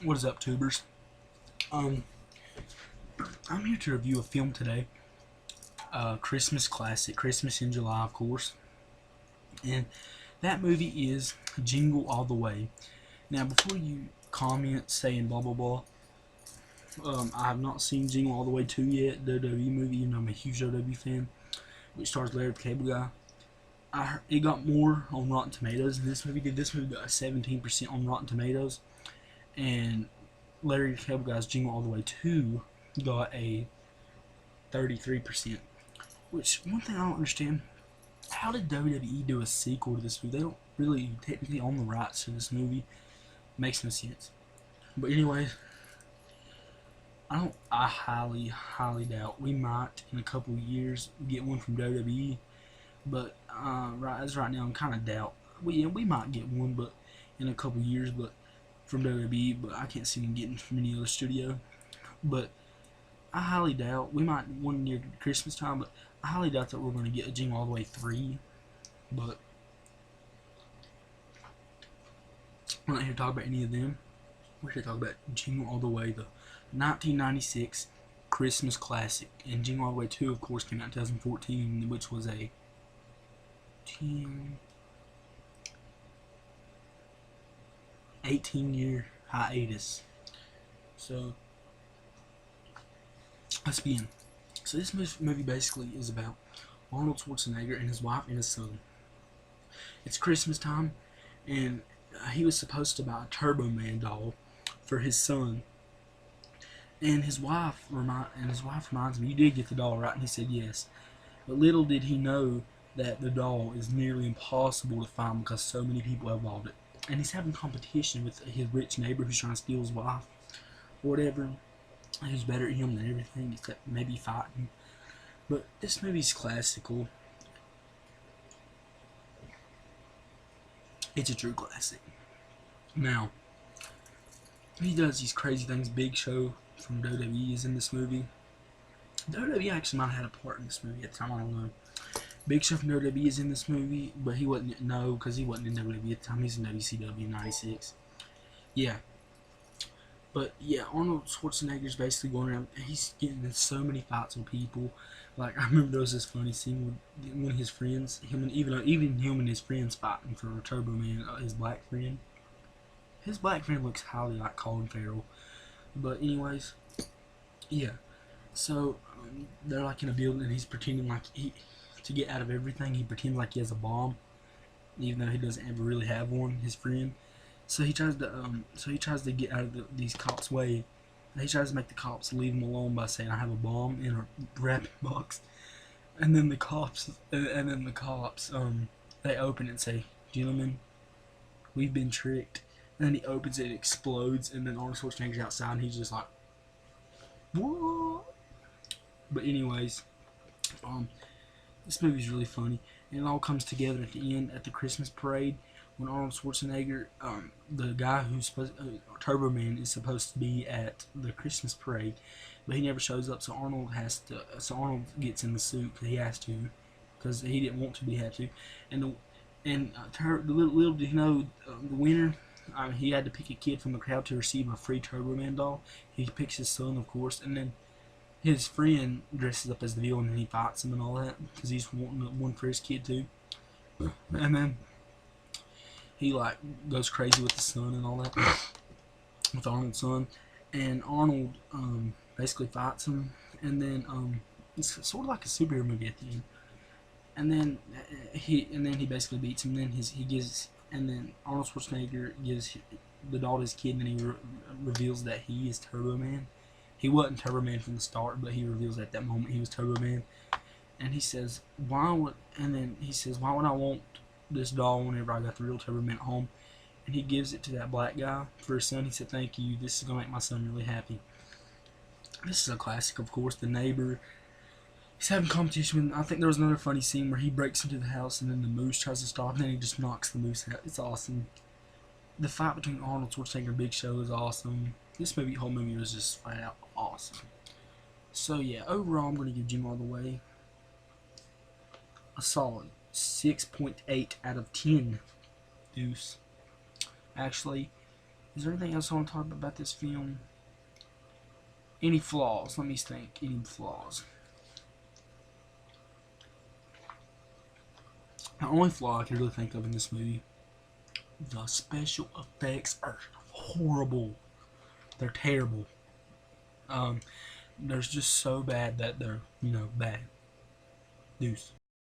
What is up, tubers? Um, I'm here to review a film today. Christmas classic, Christmas in July, of course. And that movie is Jingle All The Way. Now, before you comment saying blah blah blah, I have not seen Jingle All The Way 2 yet, the WWE movie, even though I'm a huge WWE fan, which stars Larry the Cable Guy. It got more on Rotten Tomatoes than this movie did. This movie got a 17% on Rotten Tomatoes, and Larry the Cable Guy's Jingle All The Way 2 got a 33%. Which, one thing I don't understand, how did WWE do a sequel to this movie? They don't really technically own the rights to this movie. Makes no sense. But anyways, I highly doubt we might in a couple of years get one from WWE. But right now, I'm kind of doubt we might get one, but in a couple of years, but from WWE. But I can't see them getting from any other studio. But I highly doubt we might one near Christmas time, but I highly doubt that we're going to get a Jingle All The Way 3. But we're not here to talk about any of them. We're here to talk about Jingle All The Way, the 1996 Christmas classic. And Jingle All The Way 2, of course, came out in 2014, which was a 18-year hiatus. So, let's begin. So this movie basically is about Arnold Schwarzenegger and his wife and his son. It's Christmas time, and he was supposed to buy a Turbo Man doll for his son. And his wife reminds him, "You did get the doll, right?" And he said yes. But little did he know that the doll is nearly impossible to find because so many people have bought it. And he's having competition with his rich neighbor who's trying to steal his wife, or whatever. Who's better at him than everything, except maybe fighting. But this movie's classical. It's a true classic. Now, he does these crazy things. Big Show from WWE is in this movie. WWE actually might have had a part in this movie at the time, I don't know. Big Show from WWE is in this movie, but he wasn't, no, because he wasn't in WWE at the time. He's in WCW in 96. Yeah. But yeah, Arnold Schwarzenegger's basically going around. He's getting in so many fights with people. Like, I remember there was this funny scene with one of his friends, even him and his friends fighting for Turbo Man, his black friend. His black friend looks highly like Colin Farrell. But anyways, yeah. So they're like in a building, and he's pretending like to get out of everything. He pretends like he has a bomb, even though he doesn't ever really have one. His friend. So he tries to get out of these cops' way. He tries to make the cops leave him alone by saying, "I have a bomb in a wrapping box." And then the cops, they open it and say, "Gentlemen, we've been tricked." And then he opens it, it explodes, and then Arnold Schwarzenegger's outside, and he's just like, "What?" But anyways, this movie's really funny, and it all comes together at the end at the Christmas parade. When Arnold Schwarzenegger, the guy who's supposed, Turbo Man, is supposed to be at the Christmas parade, but he never shows up. So Arnold gets in the suit because he has to, because he didn't want to, but he had to. And the little did he know, the winner, he had to pick a kid from the crowd to receive a free Turbo Man doll. He picks his son, of course, and then his friend dresses up as the villain and he fights him and all that because he's wanting one for his kid too. And then he like goes crazy with the son and all that, with Arnold's son, and Arnold basically fights him, and then it's sort of like a superhero movie at the end, and then he basically beats him. And then Arnold Schwarzenegger gives the doll to his kid, and then he reveals that he is Turbo Man. He wasn't Turbo Man from the start, but he reveals at that moment he was Turbo Man, and he says, "Why would?" And then he says, "Why would I want this doll whenever I got the real Turbo Man at home?" And he gives it to that black guy for his son. He said, "Thank you. This is gonna make my son really happy." This is a classic, of course. The neighbor, he's having competition with. I think there was another funny scene where he breaks into the house and then the moose tries to stop, and then he just knocks the moose out. It's awesome. The fight between Arnold Schwarzenegger and Big Show is awesome. This whole movie was just flat out awesome. So yeah, overall, I'm gonna give Jingle All The Way a solid 6.8 out of 10. Deuce. Actually, Is there anything else I want to talk about this film? Any flaws? Let me think. Any flaws? The only flaw I can really think of in this movie, the special effects are horrible. They're terrible. They're just so bad that they're, bad. Deuce.